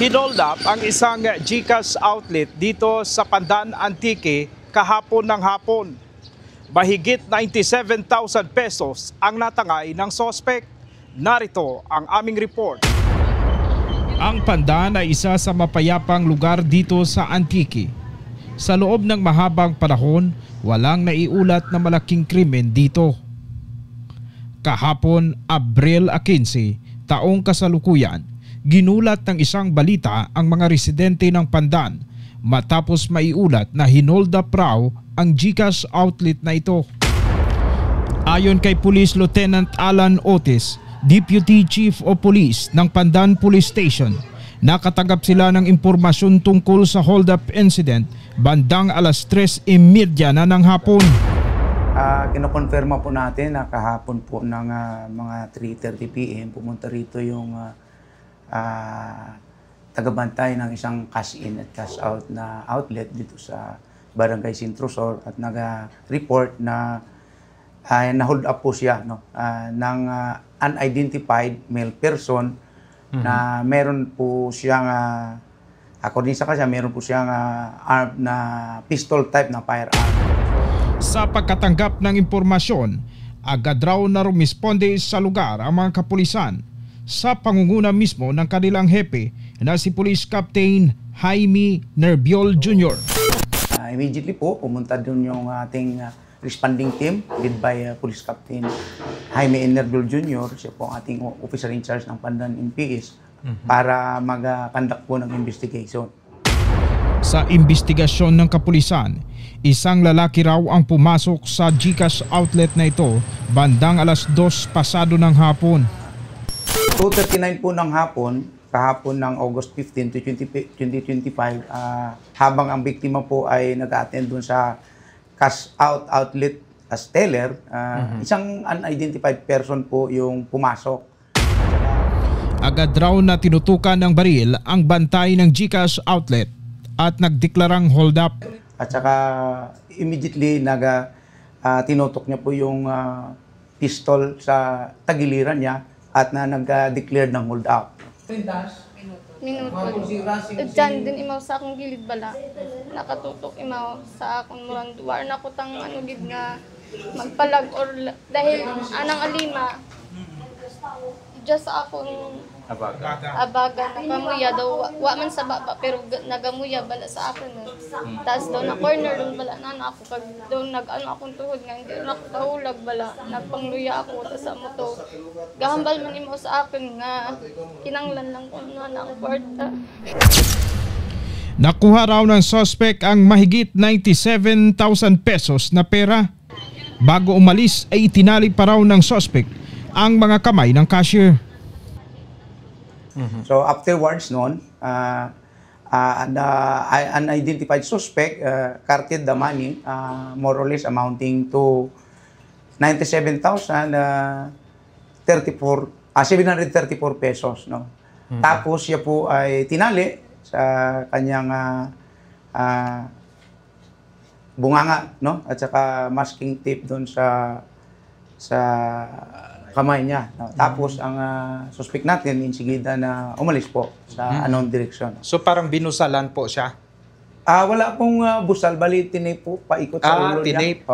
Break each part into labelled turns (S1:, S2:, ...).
S1: Hinold up ang isang GCash outlet dito sa Pandan Antique kahapon ng hapon. Mahigit 97,000 pesos ang natangay ng sospek. Narito ang aming report. Ang Pandan ay isa sa mapayapang lugar dito sa Antique. Sa loob ng mahabang panahon, walang naiulat na malaking krimen dito. Kahapon, Abril 15, taong kasalukuyan, ginulat ng isang balita ang mga residente ng Pandan matapos maiulat na hinold up raw ang GCash outlet na ito. Ayon kay Police Lieutenant Alan Otis, Deputy Chief of Police ng Pandan Police Station, nakatanggap sila ng impormasyon tungkol sa hold-up incident bandang alas 3:30 na ng hapon.
S2: Kinokonfirma po natin na kahapon po ng mga 3:30 PM pumunta rito yung tagabantay ng isang cash-in at cash-out na outlet dito sa Barangay Sintrosor at nag-report na na-hold up po siya ng unidentified male person na meron po siyang, according sa kanya, meron po siyang armed na pistol type na firearm.
S1: Sa pagkatanggap ng impormasyon, agad raw na rumisponde sa lugar ang mga kapulisan sa pangunguna mismo ng kanilang hepe na si Police Captain Jaime Nerbiol Jr.
S2: Immediately po, pumunta doon yung ating responding team led by Police Captain Jaime Nerbiol Jr. Siya po ang ating officer in charge ng Pandan MPS para mag-conduct po ng investigation.
S1: Sa investigasyon ng kapulisan, isang lalaki raw ang pumasok sa GCash outlet na ito bandang alas 2 pasado ng hapon.
S2: 2:39 po ng hapon, kahapon ng August 15 to 2025, habang ang biktima po ay nag-attend dun sa cash out outlet as teller, isang unidentified person po yung pumasok.
S1: Agad raw na tinutukan ng baril ang bantay ng GCash outlet at nagdeklarang hold up.
S2: At saka immediately tinutok niya po yung pistol sa tagiliran niya at nag-declare ng hold up.
S3: Minuto. Diyan din imaw sa akong gilid bala. Nakatutok imaw sa akong murang duwar na ko tang gid nga magpalag or dahil anang alima. Just akong abaga nakamuya daw wa man sa baba pero nagamuya bala sa akin. Taas daw na corner doon bala na ako kag doon akong tuhod nga hindi na ako kahulag bala nagpangluya ako ta sa moto. Gahambal man imo sa akin nga kinanglan lang ko na ang kwarta.
S1: Nakuha raw ng suspect ang mahigit 97,000 pesos na pera. Bago umalis ay itinali pa raw ng suspect ang mga kamay ng cashier.
S2: So afterwards noon, unidentified suspect carted the money more or less amounting to 734 pesos. No? Tapos siya po ay tinali sa kanyang bunganga, no? At saka masking tape doon sa kamay niya. No? Tapos ang suspect natin insigida na umalis po sa unknown direction.
S1: So parang binusalan po siya?
S2: Wala pong busal, bali tinape po, paikot sa ulo niya.
S1: Tinape.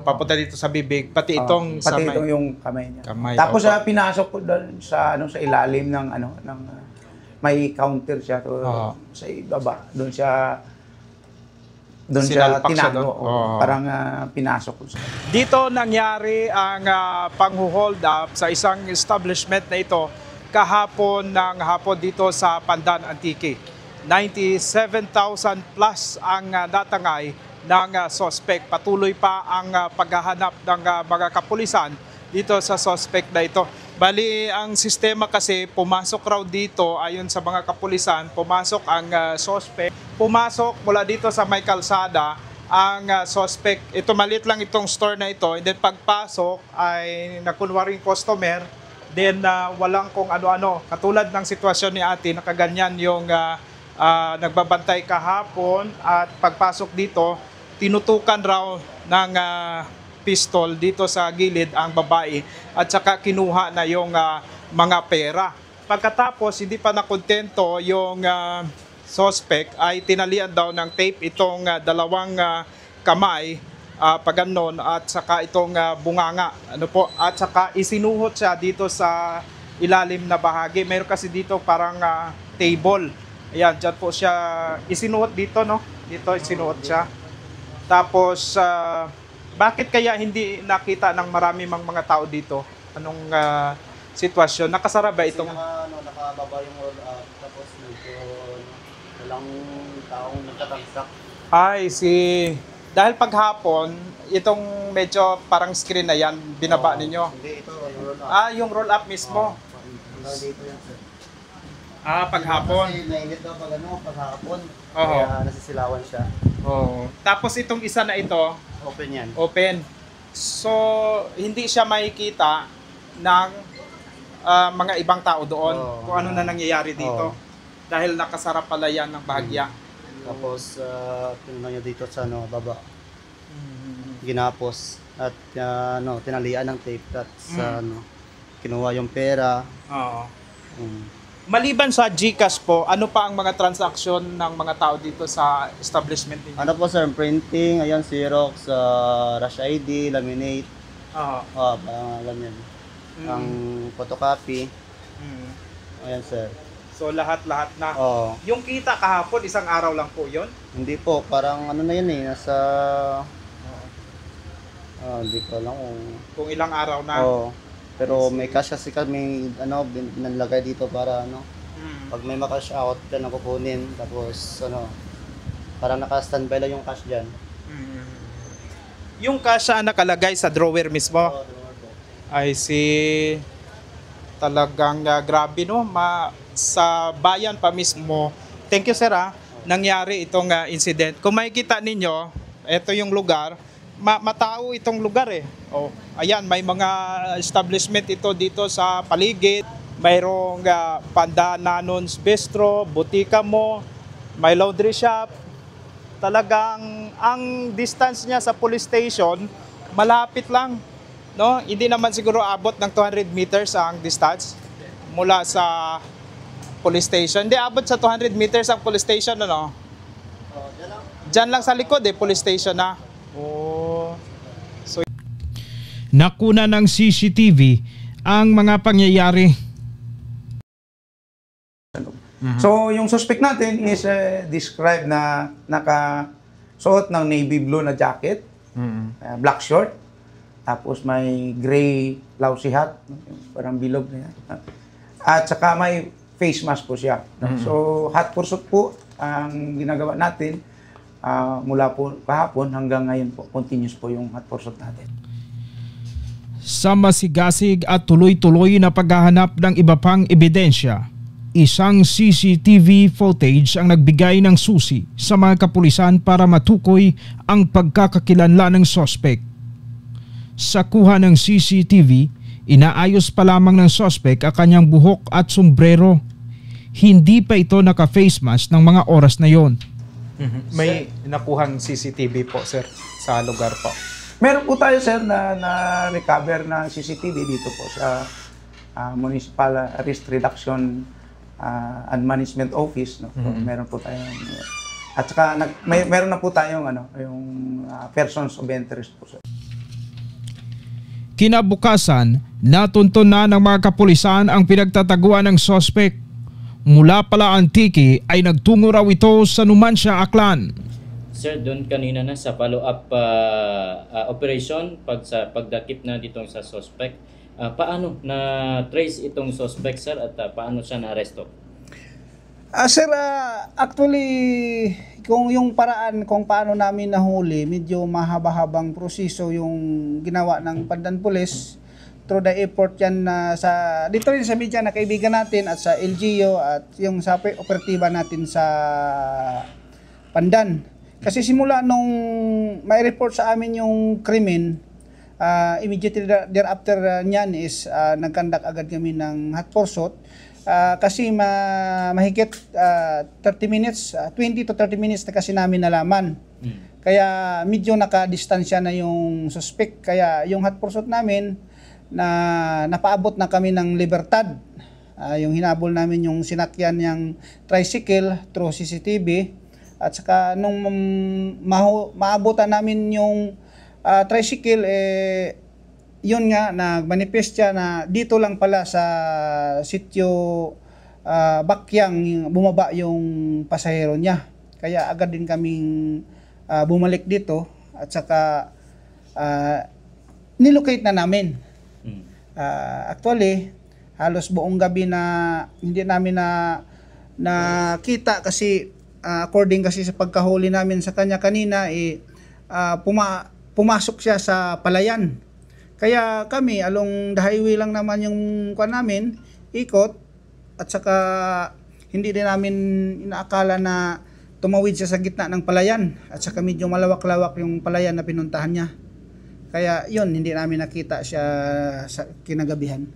S1: Papunta dito sa bibig, pati itong
S2: pati itong yung kamay niya.
S1: Kamay,
S2: tapos pinasok po doon sa sa ilalim ng may counter siya sa ibaba. Doon siya tinago. Parang pinasok ko siya. Dito
S1: nangyari ang pang-hold up sa isang establishment na ito kahapon ng hapon dito sa Pandan Antique. 97,000 plus ang natangay ng suspect. Patuloy pa ang paghahanap ng mga kapulisan dito sa suspect na ito. Bali, ang sistema kasi pumasok raw dito ayon sa mga kapulisan, pumasok ang suspect. Pumasok mula dito sa may kalsada ang suspect. Ito maliit lang itong store na ito. And then pagpasok ay nakunwaring customer. Then walang kung ano-ano. Katulad ng sitwasyon ni ate, nakaganyan yung nagbabantay kahapon at pagpasok dito, tinutukan raw ng pistol dito sa gilid ang babae at saka kinuha na yung mga pera. pagkatapos hindi pa nakontento yung suspect ay tinalian daw ng tape itong dalawang kamay, paganon at saka itong bunganga. Ano po? At saka isinuhot siya dito sa ilalim na bahagi. Meron kasi dito parang table. Ayan, dyan po siya isinuhot dito, no? Dito isinuhot siya. Tapos, bakit kaya hindi nakita ng marami mga tao dito? Anong sitwasyon? Nakasara ba itong...
S4: Nakababa yung roll up, tapos medyo walang taong nagtatagsak.
S1: Ay, dahil paghapon, itong medyo parang screen na yan, binaba ninyo.
S4: Hindi, ito yung roll up.
S1: Yung roll up mismo.
S4: Dito yan, sir.
S1: Paghapon.
S4: Kasi nainit daw paghapon.
S1: Oo.
S4: Kaya nasisilawan siya.
S1: Oo. Tapos itong isa na ito,
S4: Open yan.
S1: open. So, hindi siya makikita ng mga ibang tao doon
S4: Oo.
S1: kung ano na nangyayari dito.
S4: Oo.
S1: Dahil nakasara pala yan ng bahagya.
S4: Tapos, tinanong niya dito sa baba. Ginapos. At tinalian ng tape. At kinuha yung pera.
S1: Oo.
S4: Um,
S1: Maliban sa GCash po, ano pa ang mga transaksyon ng mga tao dito sa establishment ninyo?
S4: ano po sir, printing, ayan, Xerox, Rush ID, laminate,
S1: Oo.
S4: ganyan. Ang photocopy, ayan sir.
S1: So lahat-lahat na.
S4: Oo.
S1: Yung kita kahapon, isang araw lang po yun?
S4: Hindi po, parang ano na yan nasa, hindi ko alam
S1: Kung ilang araw na?
S4: Oo. Pero may cash kasi kami, binalagay dito para pag may makash out, yan ang kukunin. Tapos, parang naka-standby lang yung cash dyan.
S1: Yung cash nakalagay sa drawer mismo?
S4: Oo,
S1: I see. Talagang grabe, no? Sa bayan pa mismo. Thank you, sir, nangyari itong incident. Kung makikita ninyo, ito yung lugar. Matao itong lugar eh. Oh, ayan, may mga establishment ito dito sa paligid. Mayroong Panda Nanon's Bistro, Butika mo, may laundry shop. Talagang ang distance niya sa police station malapit lang, no? Hindi naman siguro abot ng 200 meters ang distance mula sa police station. Hindi abot sa 200 meters ang police station, ano? Diyan lang sa likod police station na. Oh.
S5: Nakuna ng CCTV ang mga pangyayari.
S2: So, yung suspect natin is described na nakasuot ng navy blue na jacket, black short, tapos may gray blousey hat, parang bilog na yan. At saka may face mask po siya. So, hot pursuit po ang ginagawa natin mula po kahapon hanggang ngayon po. Continuous po yung hot pursuit natin.
S5: Sa masigasig at tuloy-tuloy na paghahanap ng iba pang ebidensya, isang CCTV footage ang nagbigay ng susi sa mga kapulisan para matukoy ang pagkakakilanlan ng suspect. Sa kuha ng CCTV, inaayos pa lamang ng suspect ang kanyang buhok at sombrero. Hindi pa ito naka-face mask ng mga oras na yon.
S1: May nakuhang CCTV po, sir, sa lugar po.
S2: Meron po tayo, sir, na recover na CCTV dito po sa Municipal Risk Reduction and Management Office. No? So, meron po tayo. At saka meron na po tayong yung persons of interest po, sir.
S5: Kinabukasan, natunton na ng mga kapulisan ang pinagtataguan ng suspect. Mula pala Antique ay nagtungo raw ito sa Numancia, Aklan.
S6: Sir, doon kanina na sa follow-up operation pagdakip na ditong sa suspect, paano na trace itong suspect, sir, at paano siya na-aresto?
S7: Sir, actually, kung yung paraan kung paano namin nahuli, medyo mahaba-habang proseso yung ginawa ng Pandan Police through the effort yan dito rin sa media na kaibigan natin at sa LGU at yung sa operatiba natin sa Pandan. Kasi simula nung may report sa amin yung krimen, immediately thereafter niyan is nagkandak agad kami ng hot pursuit. Kasi mahigit 30 minutes, 20 to 30 minutes na kasi namin nalaman. Kaya medyo nakadistansya na yung suspect. Kaya yung hot pursuit namin, na napaabot na kami ng libertad. Yung hinabol namin yung sinakyan niyang tricycle through CCTV. At saka nung maabutan namin yung tricycle, yun nga, nag-manifest siya na dito lang pala sa sitio Bakyang bumaba yung pasahero niya. Kaya agad din kaming bumalik dito at saka nilocate na namin. Actually, halos buong gabi na hindi namin nakita kasi according kasi sa pagkahuli namin sa kanya kanina, pumasok siya sa palayan. Kaya kami, along the highway lang naman yung namin, ikot, at saka hindi din namin inaakala na tumawid siya sa gitna ng palayan. At saka medyo malawak-lawak yung palayan na pinuntahan niya. Kaya yun, hindi namin nakita siya sa kinagabihan.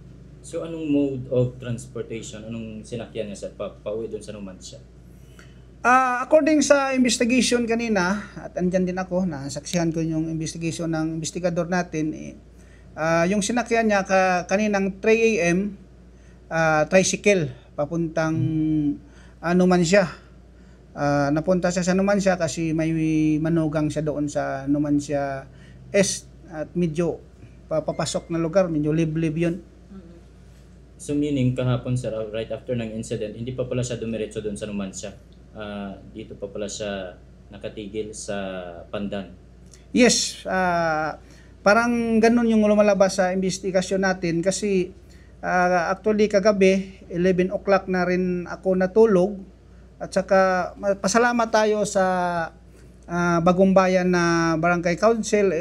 S6: So anong mode of transportation, anong sinakyan niya sa pauwi doon sa Numancia?
S7: According sa investigation kanina, at andyan din ako, nasaksihan ko yung investigation ng investigador natin, yung sinakyan niya kaninang 3 a.m., tricycle, papuntang Numancia. Napunta siya sa Numancia kasi may manugang siya doon sa Numancia Est at medyo papasok na lugar, medyo liblib yun.
S6: So meaning kahapon sir, right after ng incident, hindi pa pala siya dumiretso doon sa Numancia. Dito pa pala siya nakatigil sa Pandan.
S7: Yes, parang ganun yung lumalabas sa investigasyon natin kasi actually kagabi 11 o'clock na rin ako natulog at saka pasalamat tayo sa Bagong Bayan na Barangay Council,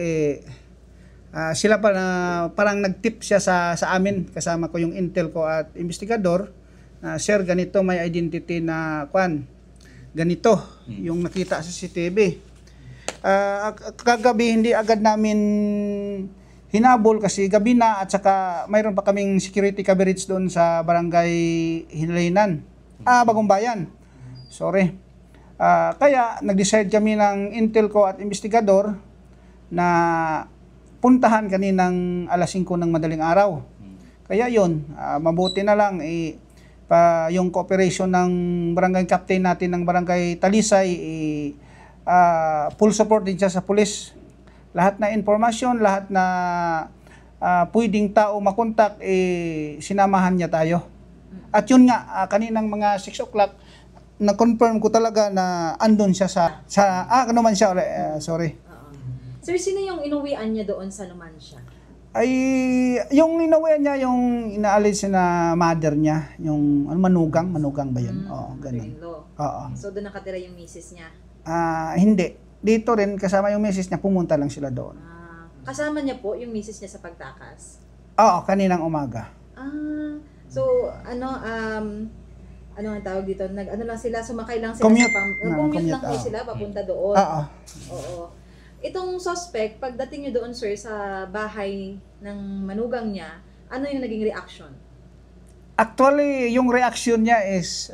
S7: sila pa na parang nag-tip siya sa amin, kasama ko yung intel ko at investigador na sir, ganito may identity na ganito yung nakita sa CCTV. Kagabi hindi agad namin hinabol kasi gabi na at saka mayroon pa kaming security coverage doon sa Barangay Hinalinan, Bagong Bayan. Sorry. Kaya nag-decide kami ng intel ko at investigador na puntahan kaninang alas 5 ng madaling araw. Kaya yun, mabuti na lang yung cooperation ng barangay captain natin ng Barangay Talisay, full support din siya sa pulis. Lahat na informasyon, lahat na pwedeng tao makontak, sinamahan niya tayo. At yun nga, kaninang mga 6 o'clock, na-confirm ko talaga na andun siya Numancia, sorry.
S8: Sir, sino yung inuwian niya doon sa Numancia?
S7: Ay, yung inuwian niya, yung inaalis na mother niya, yung manugang ba yun? Oo, ganun. Oo.
S8: So doon nakatira yung misis niya?
S7: Hindi. Dito rin, kasama yung misis niya, pumunta lang sila doon.
S8: Kasama niya po yung misis niya sa pagtakas?
S7: Oo, kaninang umaga.
S8: So, ano ang tawag dito? Ano lang sila, sumakay lang sila
S7: commute.
S8: Commute lang po sila, papunta doon. Oo. Itong suspect, pagdating niyo doon sir sa bahay ng manugang niya, ano yung naging reaction?
S7: Actually, yung reaction niya is,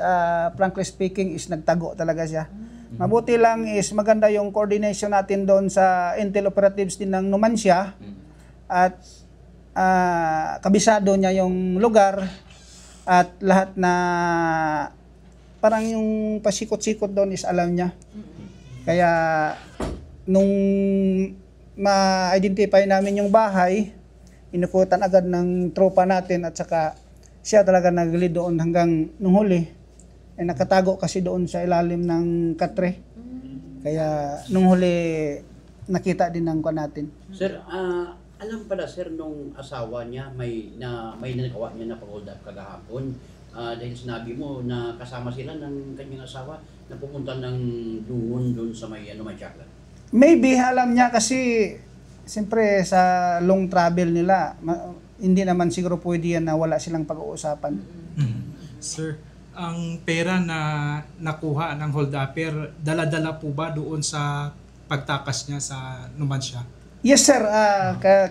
S7: frankly speaking, is nagtago talaga siya. Mabuti lang is maganda yung coordination natin doon sa intel operatives din ng Numancia at kabisado niya yung lugar at lahat na parang yung pasikot-sikot doon is alam niya. Kaya nung ma-identify namin yung bahay, inukutan agad ng tropa natin at saka siya talaga nag-lead doon hanggang nung huli. Nakatago kasi doon sa ilalim ng katre. Kaya nung huli nakita din ng natin.
S9: Sir, alam pala sir nung asawa niya may nagawa niya na pag-hold up kagahapon. Dahil sinabi mo na kasama sila ng kanyang asawa na pumunta ng duhon doon sa may Machaca.
S7: Maybe alam niya kasi siyempre sa long travel nila, hindi naman siguro pwede yan na wala silang pag-uusapan.
S1: Sir, ang pera na nakuha ng hold-upper, dala-dala po ba doon sa pagtakas niya sa Numancia?
S7: Yes sir,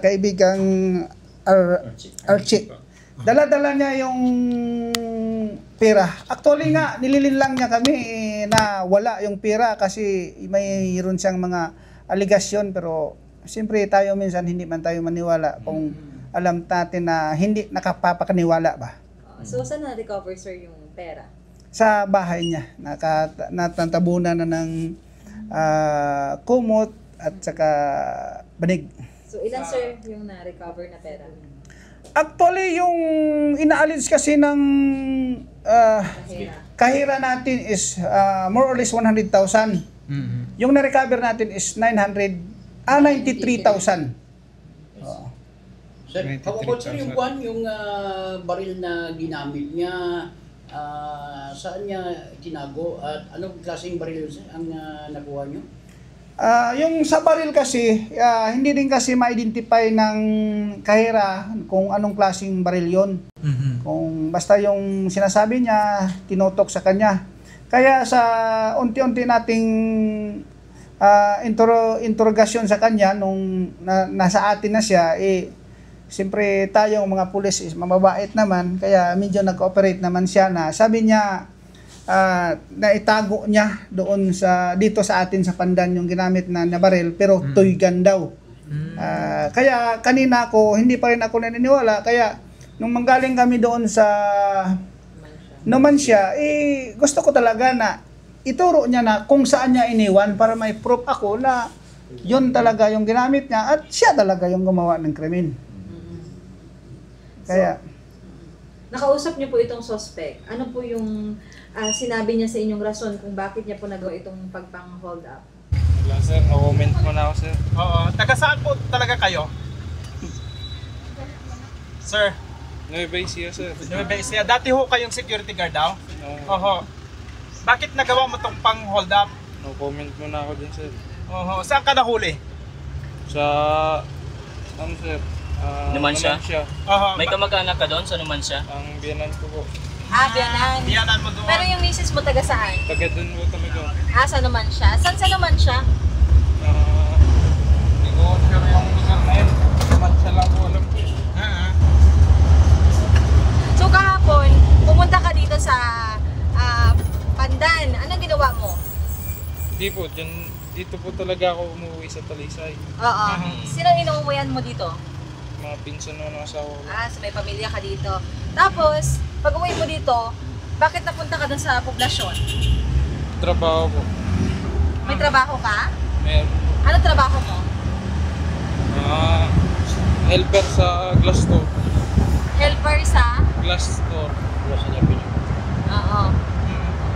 S7: kaibigang Archie. Dala-dala niya yung pera. Actually nga, nililin lang niya kami na wala yung pera kasi mayroon siyang mga aligasyon pero siyempre tayo minsan hindi man tayo maniwala kung alam natin na hindi nakapapakaniwala ba.
S8: So, saan na-recover, sir, yung pera?
S7: Sa bahay niya, natatabunan na ng kumot at saka banig.
S8: So, ilan, sir, yung na-recover na pera?
S7: Actually, yung inaalis kasi ng kahira natin is more or less 100,000. Yung na-recover natin is 93,000.
S9: Sir, how about sir yung baril na ginamit niya, saan niya tinago at anong klaseng baril yun sir ang nakuha niyo?
S7: Yung sa baril kasi, hindi din kasi ma-identify ng kahira kung anong klaseng baril yon. Kung basta yung sinasabi niya, tinutok sa kanya. Kaya sa unti-unti nating interrogasyon sa kanya nung nasa atin na siya, siyempre tayong mga pulis is mababait naman, kaya medyo nag-cooperate naman siya na sabi niya naitago niya doon dito sa atin sa Pandan yung ginamit na baril, pero tuygan daw. Kaya kanina hindi pa rin ako naniniwala, kaya nung manggaling kami doon sa Numancia, gusto ko talaga na ituro niya na kung saan niya iniwan para may proof ako na yun talaga yung ginamit niya at siya talaga yung gumawa ng krimen. Kaya
S8: nakausap niyo po itong suspect. Ano po yung sinabi niya sa inyong rason kung bakit niya po nagawa itong pagpang-hold up?
S10: Wala sir, no-comment mo na ako sir.
S1: Oo, taga saan po talaga kayo? Sir?
S10: Nueva Ecija sir.
S1: Nueva Ecija. Dati ho kayong security guard daw?
S10: No.
S1: Oho. Bakit nagawa mo tong pang-hold up?
S10: No comment mo na ako din sir.
S1: Oho. Saan ka nahuli?
S10: Sa ano sir?
S6: Numancia?
S1: Oho.
S6: May kamag-anak ka doon sa Numancia?
S10: Ang biyanan ko po.
S8: Biyanan.
S1: Biyanan mo doon.
S8: Pero yung misis mo taga saan?
S10: Taga doon po talaga.
S8: Sa Numancia. Saan sa Numancia?
S10: Hindi ko sure yung lugar na yun. Numancia lang po alam ko.
S8: So kahapon, pumunta ka dito sa Pandan. Anong ginawa mo?
S10: Hindi po, dito po talaga ako umuwi sa Talisay.
S8: Oo. Sino inuuwian mo dito?
S10: Mga pinsan na ng asawa ko.
S8: So may pamilya ka dito. Tapos, pag uwi mo dito, bakit napunta ka dun sa poblasyon?
S10: Trabaho po.
S8: May trabaho ka?
S10: Meron po.
S8: Ano trabaho mo?
S10: Helper sa glass store.
S8: Helper sa?
S10: Glass store.
S8: Oo.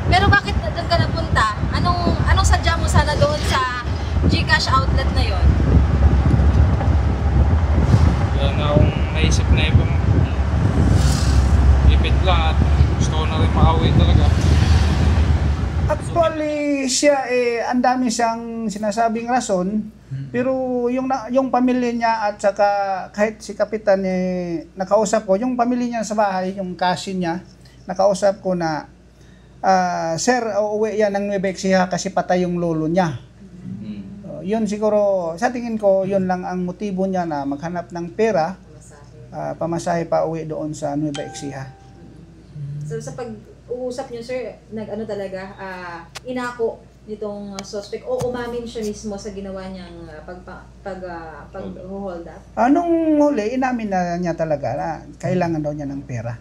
S8: Pero bakit doon ka napunta? Anong sadya mo sana doon sa GCash outlet na yon?
S10: Wala na akong naisip na ibang ipit lang at gusto ko na rin makauwi talaga.
S7: actually siya ang dami siyang sinasabing rason, pero yung pamilya niya at saka kahit si Kapitan nakausap ko, yung pamilya niya sa bahay, yung kasi niya, nakausap ko na sir, uuwi yan ng Nueva Ecija kasi patay yung lolo niya. Yun siguro, sa tingin ko, yun lang ang motibo niya na maghanap ng pera, pamasahe pa uwi doon sa Nueva Ecija.
S8: So sa pag-uusap niyo sir, talaga, inako nitong suspect o umamin siya mismo sa ginawa niyang pag-hold up?
S7: Nung huli, inamin na niya talaga na kailangan daw niya ng pera.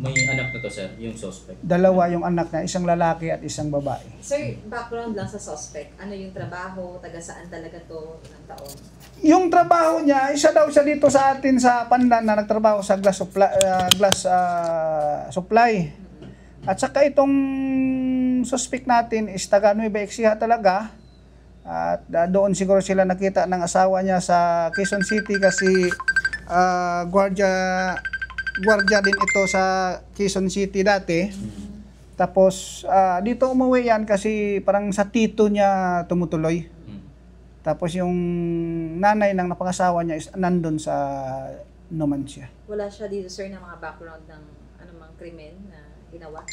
S6: May anak na to sir, yung suspect?
S7: Dalawa yung anak na, isang lalaki at isang babae.
S8: Sir, background lang sa suspect. Ano yung trabaho? Taga saan talaga to? Ilang taon?
S7: Yung trabaho niya, isa daw siya dito sa atin sa Pandan na nagtrabaho sa glass supply. At saka itong suspect natin is taga Nueva Ecija talaga. At doon siguro sila nakita ng asawa niya sa Quezon City kasi gwardiya din ito sa Quezon City dati. Tapos dito umuwi yan kasi parang sa tito niya tumutuloy. Tapos yung nanay ng napangasawa niya is nandun sa Numancia.
S8: Wala siya dito sir ng mga background ng anumang krimen na ginawa?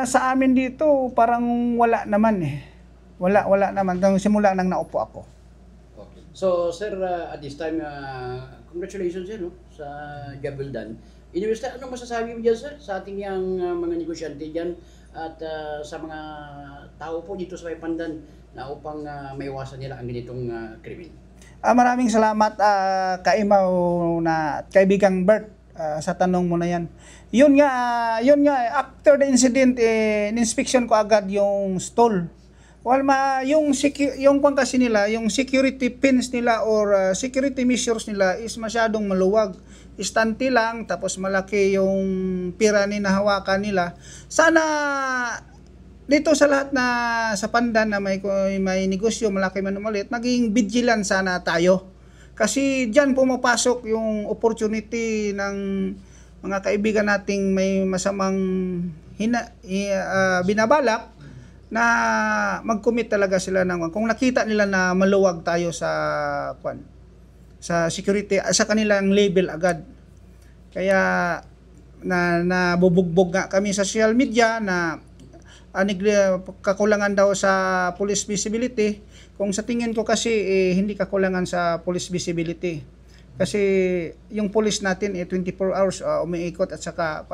S7: Sa amin dito parang wala naman Wala naman. Simula nang naupo ako.
S9: Okay. So sir, at this time, congratulations sa job well done. Anyways, ano masasabi mo dyan sir sa ating mga negosyante dyan at sa mga tao po dito sa Pandan na upang maiwasan nila ang ganitong krimen?
S7: Maraming salamat kaimaw na kaibigang Bert sa tanong mo na yan. Yun nga, after the incident, in-inspection ko agad yung stall. Yung kung kasi nila, yung security pins nila or security measures nila is masyadong maluwag. Istante lang, tapos malaki yung pira na hawakan nila. Sana dito sa lahat na sa Pandan na may negosyo, malaki man o maliit, maging vigilant sana tayo. Kasi diyan pumapasok yung opportunity ng mga kaibigan nating may masamang binabalak na mag-commit talaga sila ng kung nakita nila na maluwag tayo sa security sa kanilang label agad. Kaya nabubugbog nga kami sa social media na kakulangan daw sa police visibility. Kung sa tingin ko kasi hindi kakulangan sa police visibility. Kasi yung police natin 24 hours umiikot at saka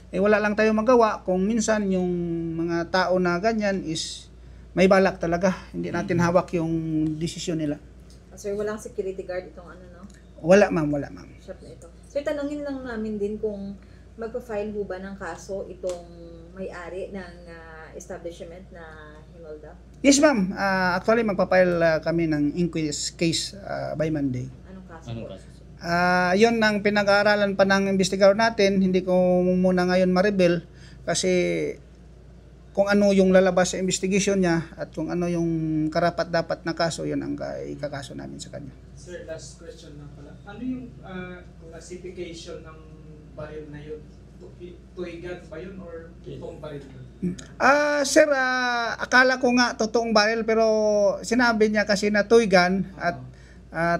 S7: wala lang tayo magawa kung minsan yung mga tao na ganyan is may balak talaga. Hindi natin hawak yung desisyon nila.
S8: Sir, walang security guard itong no?
S7: Wala ma'am.
S8: Shop na ito. Sir, tanungin lang namin din kung magpa-file ho ba ng kaso itong may-ari ng establishment na hinold up?
S7: Yes ma'am. Actually magpa-file kami ng inquest case by Monday.
S8: Anong kaso?
S7: Yun ang pinag-aaralan pa ng investigador natin. Hindi ko muna ngayon ma-reveal kasi kung ano yung lalabas sa investigation niya at kung ano yung karapat-dapat na kaso, yun ang ikakaso namin sa kanya.
S1: Sir, last question na pala. Ano yung classification ng baril na yun? Tuigan ba yun or totoong baril?
S7: Sir, akala ko nga totoong baril pero sinabi niya kasi na tuigan at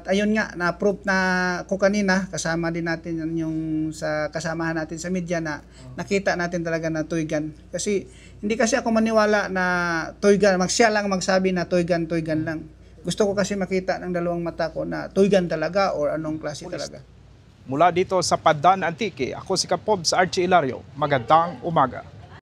S7: ayun nga, na-proof na ko kanina, kasama din natin yung sa kasamahan natin sa media na nakita natin talaga na tuigan. Kasi hindi kasi ako maniwala na tuigan, siya lang magsabi na tuigan lang. Gusto ko kasi makita ng dalawang mata ko na tuigan talaga or anong klase talaga.
S1: Mula dito sa Pandan Antique, ako si Kapobs Archie Ilario. Magandang umaga.